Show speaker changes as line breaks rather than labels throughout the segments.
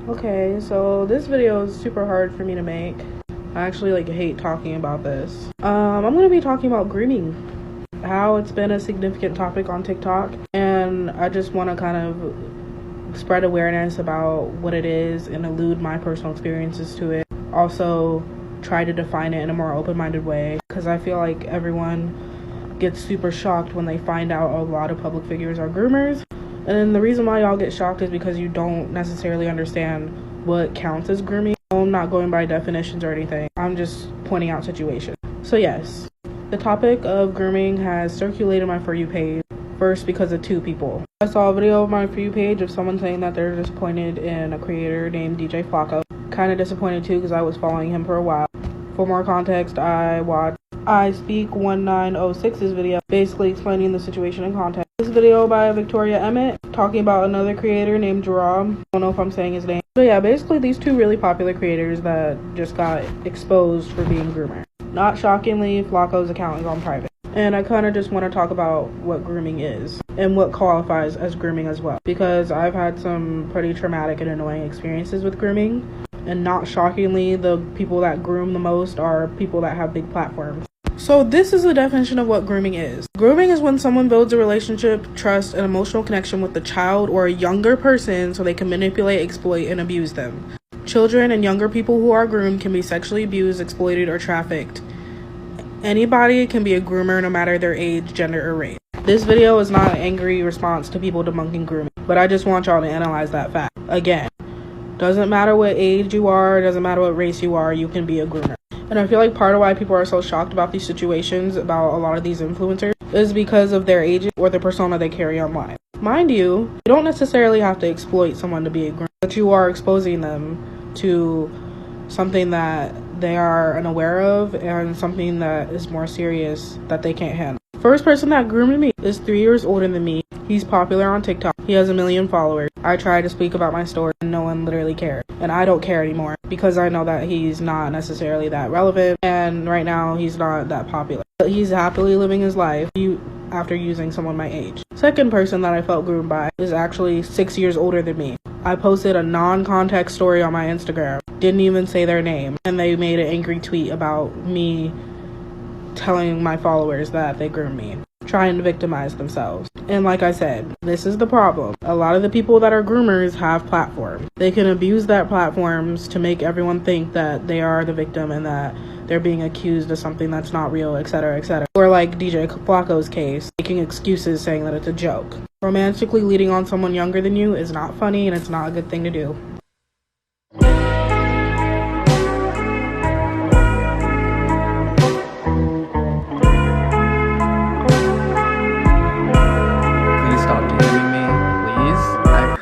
Okay, so this video is super hard for me to make. I actually hate talking about this. I'm gonna be talking about grooming, how it's been a significant topic on TikTok, and I just want to kind of spread awareness about what it is and allude my personal experiences to it. Also try to define it in a more open-minded way, because I feel like everyone gets super shocked when they find out a lot of public figures are groomers. And the reason why y'all get shocked is because you don't necessarily understand what counts as grooming. I'm not going by definitions or anything. I'm just pointing out situations. So yes, the topic of grooming has circulated my For You page. First, because of two people. I saw a video of my For You page of someone saying that they're disappointed in a creator named DJ Flacco. Kind of disappointed too, because I was following him for a while. For more context, I watched I Speak 1906's video, basically explaining the situation in context. This video by Victoria Emmett, talking about another creator named Jorobe. I don't know if I'm saying his name. But yeah, basically these two really popular creators that just got exposed for being groomers. Not shockingly, Flacco's account is on private. And I kind of just want to talk about what grooming is and what qualifies as grooming as well. Because I've had some pretty traumatic and annoying experiences with grooming. And not shockingly, the people that groom the most are people that have big platforms. So this is the definition of what grooming is. Grooming is when someone builds a relationship, trust, and emotional connection with a child or a younger person so they can manipulate, exploit, and abuse them. Children and younger people who are groomed can be sexually abused, exploited, or trafficked. Anybody can be a groomer no matter their age, gender, or race. This video is not an angry response to people debunking grooming, but I just want y'all to analyze that fact. Again, doesn't matter what age you are, doesn't matter what race you are, you can be a groomer. And I feel like part of why people are so shocked about these situations, about a lot of these influencers, is because of their age or the persona they carry online. Mind you, you don't necessarily have to exploit someone to be a groomer, but you are exposing them to something that they are unaware of and something that is more serious that they can't handle. First person that groomed me is 3 years older than me. He's popular on TikTok. He has 1 million followers. I try to speak about my story and no one literally cared. And I don't care anymore because I know that he's not necessarily that relevant and right now he's not that popular. But he's happily living his life after using someone my age. Second person that I felt groomed by is actually 6 years older than me. I posted a non-context story on my Instagram. Didn't even say their name. And they made an angry tweet about me telling my followers that they groomed me, trying to victimize themselves. And like I said, this is the problem. A lot of the people that are groomers have platforms. They can abuse that platforms to make everyone think that they are the victim and that they're being accused of something that's not real, etc., etc. Or like DJ Flacco's case, making excuses saying that it's a joke. Romantically leading on someone younger than you is not funny and it's not a good thing to do.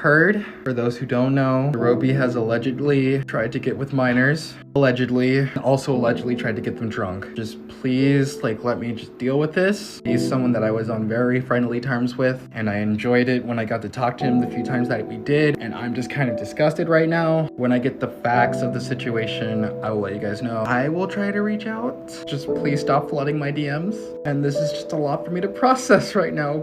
Heard, for those who don't know, Jorobe has allegedly tried to get with minors. Allegedly. Also allegedly tried to get them drunk. Just please, let me just deal with this. He's someone that I was on very friendly terms with, and I enjoyed it when I got to talk to him the few times that we did, and I'm just kind of disgusted right now. When I get the facts of the situation, I will let you guys know. I will try to reach out. Just please stop flooding my DMs. And this is just a lot for me to process right now.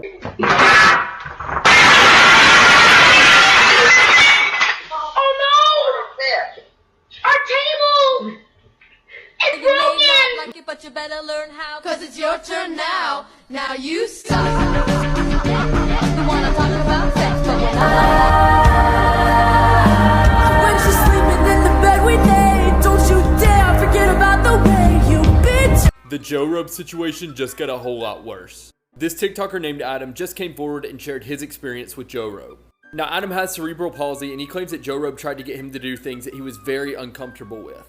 But you better learn how, cause it's your turn now. Now you suck. You wanna talk about sex, but we're not. When she's sleeping in the bed we made, don't you dare forget about the way you bitch.
The Jorobe situation just got a whole lot worse. This TikToker named Adam just came forward and shared his experience with Jorobe. Now Adam has cerebral palsy and he claims that Jorobe tried to get him to do things that he was very uncomfortable with.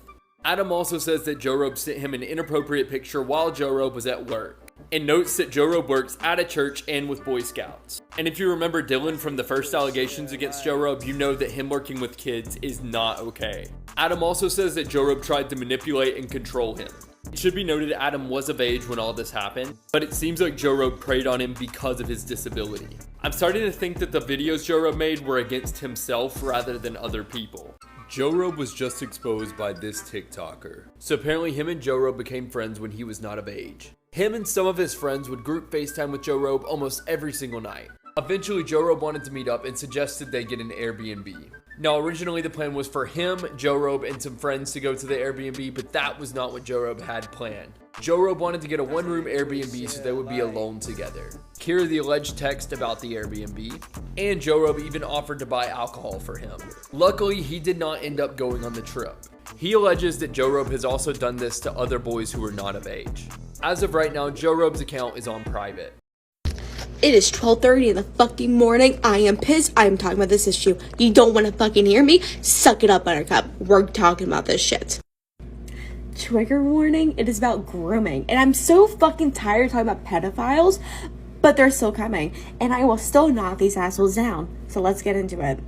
Adam also says that Jorobe sent him an inappropriate picture while Jorobe was at work, and notes that Jorobe works at a church and with Boy Scouts. And if you remember Dylan from the first allegations against Jorobe, you know that him working with kids is not okay. Adam also says that Jorobe tried to manipulate and control him. It should be noted Adam was of age when all this happened, but it seems like Jorobe preyed on him because of his disability. I'm starting to think that the videos Jorobe made were against himself rather than other people. Jorobe was just exposed by this TikToker. So apparently him and Jorobe became friends when he was not of age. Him and some of his friends would group FaceTime with Jorobe almost every single night. Eventually Jorobe wanted to meet up and suggested they get an Airbnb. Now, originally the plan was for him, Jorobe, and some friends to go to the Airbnb, but that was not what Jorobe had planned. Jorobe wanted to get a one-room Airbnb so they would be alone together. Here are the alleged text about the Airbnb, and Jorobe even offered to buy alcohol for him. Luckily, he did not end up going on the trip. He alleges that Jorobe has also done this to other boys who are not of age. As of right now, Jorobe's account is on private.
It is 12:30 in the fucking morning. I am pissed. I am talking about this issue. You don't want to fucking hear me? Suck it up, Buttercup. We're talking about this shit. Trigger warning, it is about grooming. And I'm so fucking tired of talking about pedophiles, but they're still coming. And I will still knock these assholes down. So let's get into it.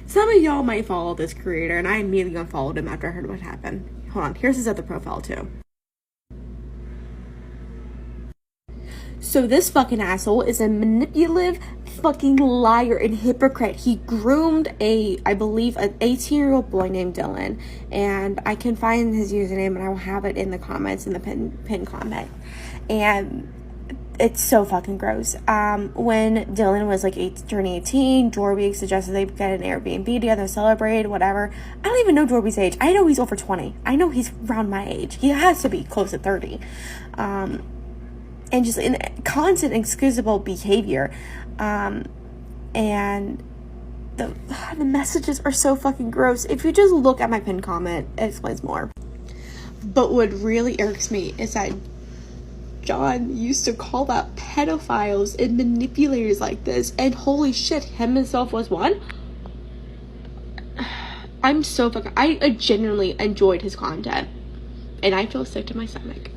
Some of y'all might follow this creator, and I immediately unfollowed him after I heard what happened. Hold on, here's his other profile too. So this fucking asshole is a manipulative fucking liar and hypocrite. He groomed I believe, an 18-year-old boy named Dylan. And I can find his username and I will have it in the comments, in the pin comment. And it's so fucking gross. When Dylan was like turning 18, Jorobe suggested they get an Airbnb together, celebrate, whatever. I don't even know Jorobe's age. I know he's over 20. I know he's around my age. He has to be close to 30. And just in constant excusable behavior. And the messages are so fucking gross. If you just look at my pinned comment, it explains more. But what really irks me is that John used to call out pedophiles and manipulators like this, and holy shit, him himself was one. I'm so fucking, I genuinely enjoyed his content, and I feel sick to my stomach.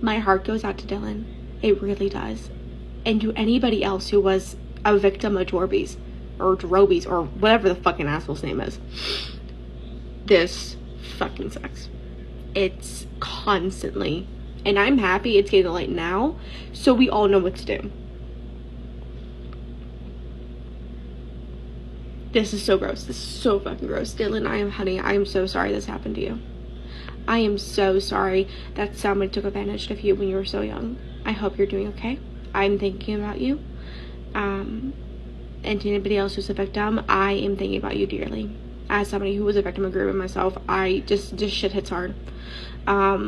My heart goes out to Dylan. It really does. And to anybody else who was a victim of Jorobe's or whatever the fucking asshole's name is. This fucking sucks. It's constantly, and I'm happy it's getting light now, so we all know what to do. This is so gross. This is so fucking gross. Dylan, I am so sorry this happened to you. I am so sorry that somebody took advantage of you when you were so young. I hope you're doing okay. I'm thinking about you. And to anybody else who's a victim, I am thinking about you dearly. As somebody who was a victim of grooming myself, I just shit hits hard. I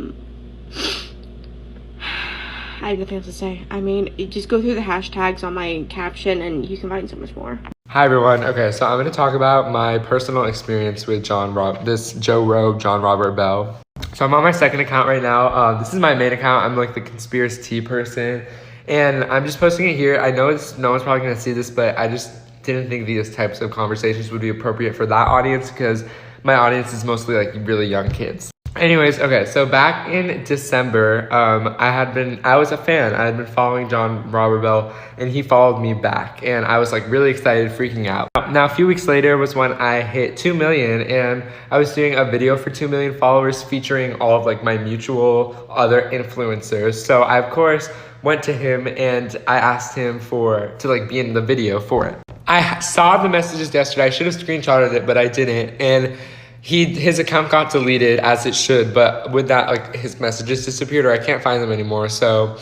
have nothing else to say. I mean, just go through the hashtags on my caption and you can find so much more.
Hi everyone. Okay, so I'm going to talk about my personal experience with this Jorobe, John Robert Bell. So I'm on my second account right now. This is my main account. I'm like the conspiracy person, and I'm just posting it here. I know no one's probably going to see this, but I just didn't think these types of conversations would be appropriate for that audience because my audience is mostly like really young kids. Anyways, okay, so back in December, I was a fan. I had been following John Robert Bell, and he followed me back, and I was like really excited, freaking out. Now, a few weeks later was when I hit 2 million, and I was doing a video for 2 million followers featuring all of like my mutual other influencers. So I, of course, went to him and I asked him to like be in the video for it. I saw the messages yesterday. I should have screenshotted it, but I didn't, and his account got deleted, as it should, but with that, like, his messages disappeared, or I can't find them anymore. So,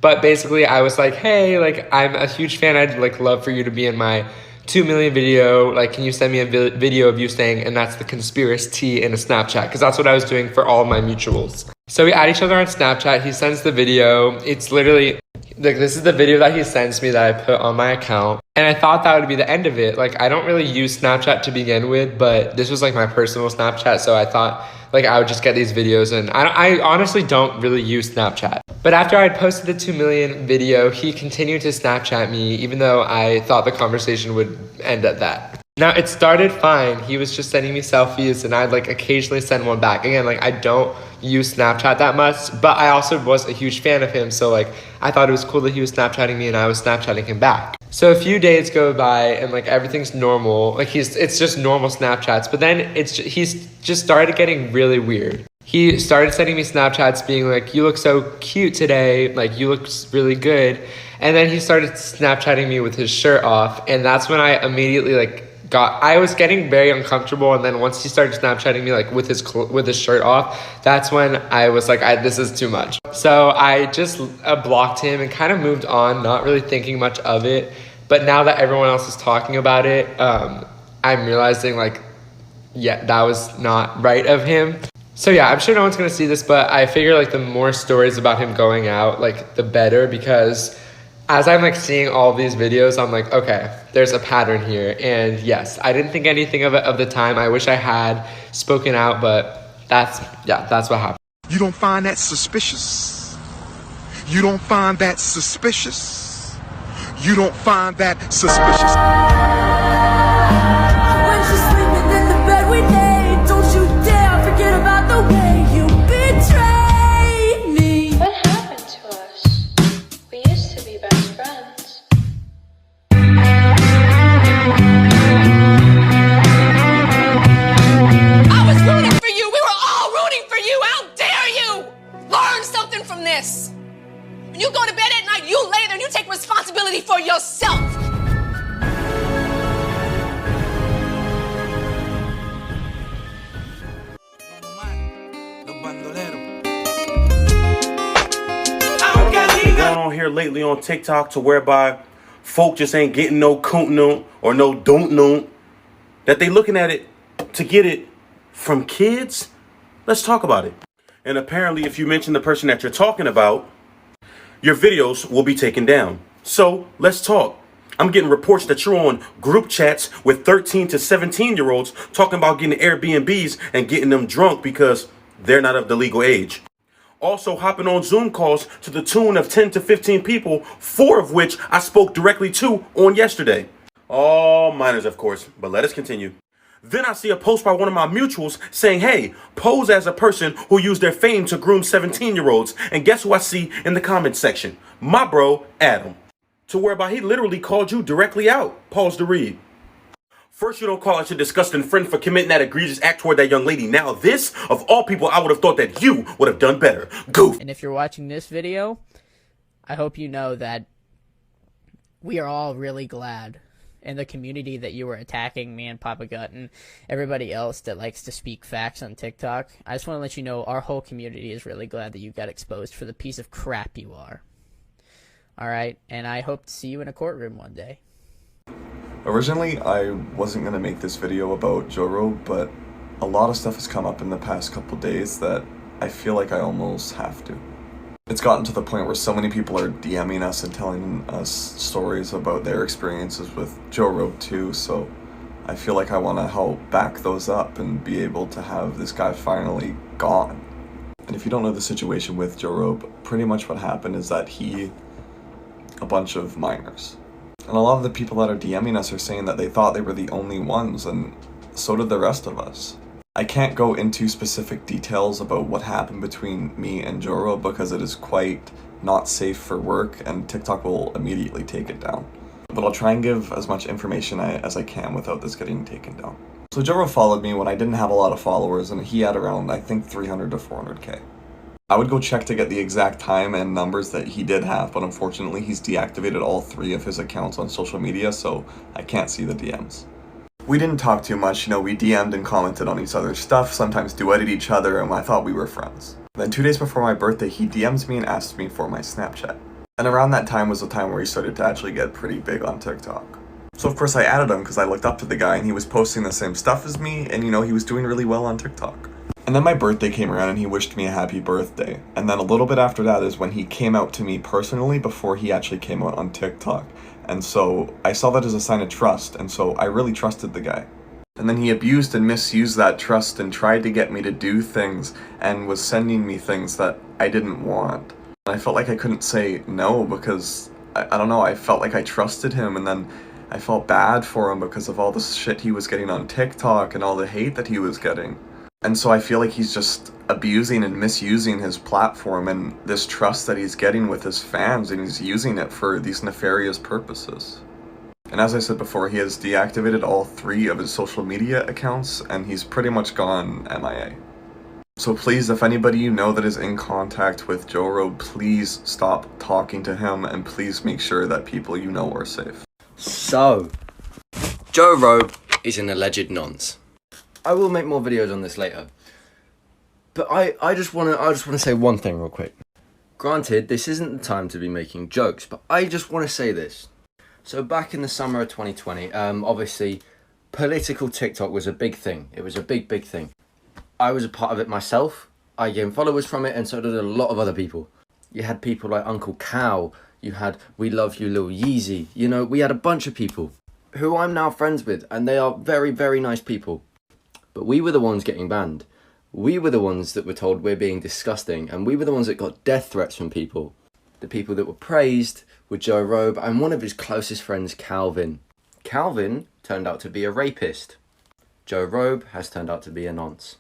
but basically I was like, hey, like, I'm a huge fan. I'd like love for you to be in my 2 million video. Like, can you send me a video of you saying, and that's the conspiracy, in a Snapchat? Because that's what I was doing for all of my mutuals. So we add each other on Snapchat. He sends the video. It's literally like, this is the video that he sends me that I put on my account. And I thought that would be the end of it. Like, I don't really use Snapchat to begin with, but this was like my personal Snapchat. So I thought like I would just get these videos, and I honestly don't really use Snapchat. But after I had posted the 2 million video, he continued to Snapchat me, even though I thought the conversation would end at that. Now, it started fine. He was just sending me selfies, and I'd like occasionally send one back. Again, like, I don't use Snapchat that much, but I also was a huge fan of him. So like, I thought it was cool that he was Snapchatting me and I was Snapchatting him back. So a few days go by and like everything's normal. Like, it's just normal Snapchats, but then he's just started getting really weird. He started sending me Snapchats being like, you look so cute today. Like, you look really good. And then he started Snapchatting me with his shirt off. And that's when I immediately like I was getting very uncomfortable, and then once he started Snapchatting me like with his shirt off, that's when I was like, this is too much. So I just blocked him and kind of moved on, not really thinking much of it. But now that everyone else is talking about it, I'm realizing, like, yeah, that was not right of him. So yeah, I'm sure no one's gonna see this, but I figure like the more stories about him going out, like the better, because as I'm like seeing all these videos, I'm like, okay, there's a pattern here. And yes, I didn't think anything of it of the time. I wish I had spoken out, but that's what happened.
You don't find that suspicious? You don't find that suspicious? You don't find that suspicious?
When she's sleeping in the bed we made, don't you dare forget about the way you betrayed me.
What happened to us? We used to be best friends.
I was rooting for you. We were all rooting for you. How dare you? Learn something from this. When you go to bed at night, you lay there and you take responsibility for yourself.
Going on here lately on TikTok to whereby folk just ain't getting no coont or no don't that they looking at it to get it from kids. Let's talk about it. And apparently if you mention the person that you're talking about, your videos will be taken down. So let's talk. I'm getting reports that you're on group chats with 13 to 17-year-olds talking about getting Airbnbs and getting them drunk because they're not of the legal age. Also hopping on Zoom calls to the tune of 10 to 15 people, 4 of which I spoke directly to on yesterday. All minors, of course, but let us continue. Then I see a post by one of my mutuals saying, hey, pose as a person who used their fame to groom 17-year-olds. And guess who I see in the comments section? My bro, Adam. To whereby he literally called you directly out. Pause to read. First, you don't call out your disgusting friend for committing that egregious act toward that young lady. Now this, of all people, I would have thought that you would have done better. Goof.
And if you're watching this video, I hope you know that we are all really glad in the community that you were attacking me and Papa Gut and everybody else that likes to speak facts on TikTok. I just want to let you know our whole community is really glad that you got exposed for the piece of crap you are. Alright, and I hope to see you in a courtroom one day.
Originally, I wasn't going to make this video about Jorobe, but a lot of stuff has come up in the past couple days that I feel like I almost have to. It's gotten to the point where so many people are DMing us and telling us stories about their experiences with Jorobe too, so I feel like I want to help back those up and be able to have this guy finally gone. And if you don't know the situation with Jorobe, pretty much what happened is that a bunch of minors. And a lot of the people that are DMing us are saying that they thought they were the only ones, and so did the rest of us. I can't go into specific details about what happened between me and Jorobe because it is quite not safe for work and TikTok will immediately take it down. But I'll try and give as much information as I can without this getting taken down. So Jorobe followed me when I didn't have a lot of followers, and he had around, I think, 300 to 400k. I would go check to get the exact time and numbers that he did have, but unfortunately he's deactivated all 3 of his accounts on social media, so I can't see the DMs. We didn't talk too much, we DM'd and commented on each other's stuff, sometimes duetted each other, and I thought we were friends. Then 2 days before my birthday, he DMs me and asked me for my Snapchat. And around that time was the time where he started to actually get pretty big on TikTok. So of course I added him because I looked up to the guy and he was posting the same stuff as me, and he was doing really well on TikTok. And then my birthday came around and he wished me a happy birthday. And then a little bit after that is when he came out to me personally before he actually came out on TikTok. And so I saw that as a sign of trust, and so I really trusted the guy. And then he abused and misused that trust and tried to get me to do things and was sending me things that I didn't want. And I felt like I couldn't say no because, I don't know, I felt like I trusted him, and then I felt bad for him because of all the shit he was getting on TikTok and all the hate that he was getting. And so I feel like he's just abusing and misusing his platform and this trust that he's getting with his fans, and he's using it for these nefarious purposes. And as I said before, he has deactivated all 3 of his social media accounts, and he's pretty much gone MIA. So please, if anybody you know that is in contact with Jorobe, please stop talking to him, and please make sure that people you know are safe.
So, Jorobe is an alleged nonce. I will make more videos on this later. But I just wanna say one thing real quick. Granted, this isn't the time to be making jokes, but I just wanna say this. So back in the summer of 2020, obviously, political TikTok was a big thing. It was a big, big thing. I was a part of it myself. I gained followers from it, and so did a lot of other people. You had people like Uncle Cow. You had We Love You Lil Yeezy. You know, we had a bunch of people who I'm now friends with, and they are very, very nice people. But we were the ones getting banned. We were the ones that were told we're being disgusting, and we were the ones that got death threats from people. The people that were praised were Jorobe and one of his closest friends, Calvin. Calvin turned out to be a rapist. Jorobe has turned out to be a nonce.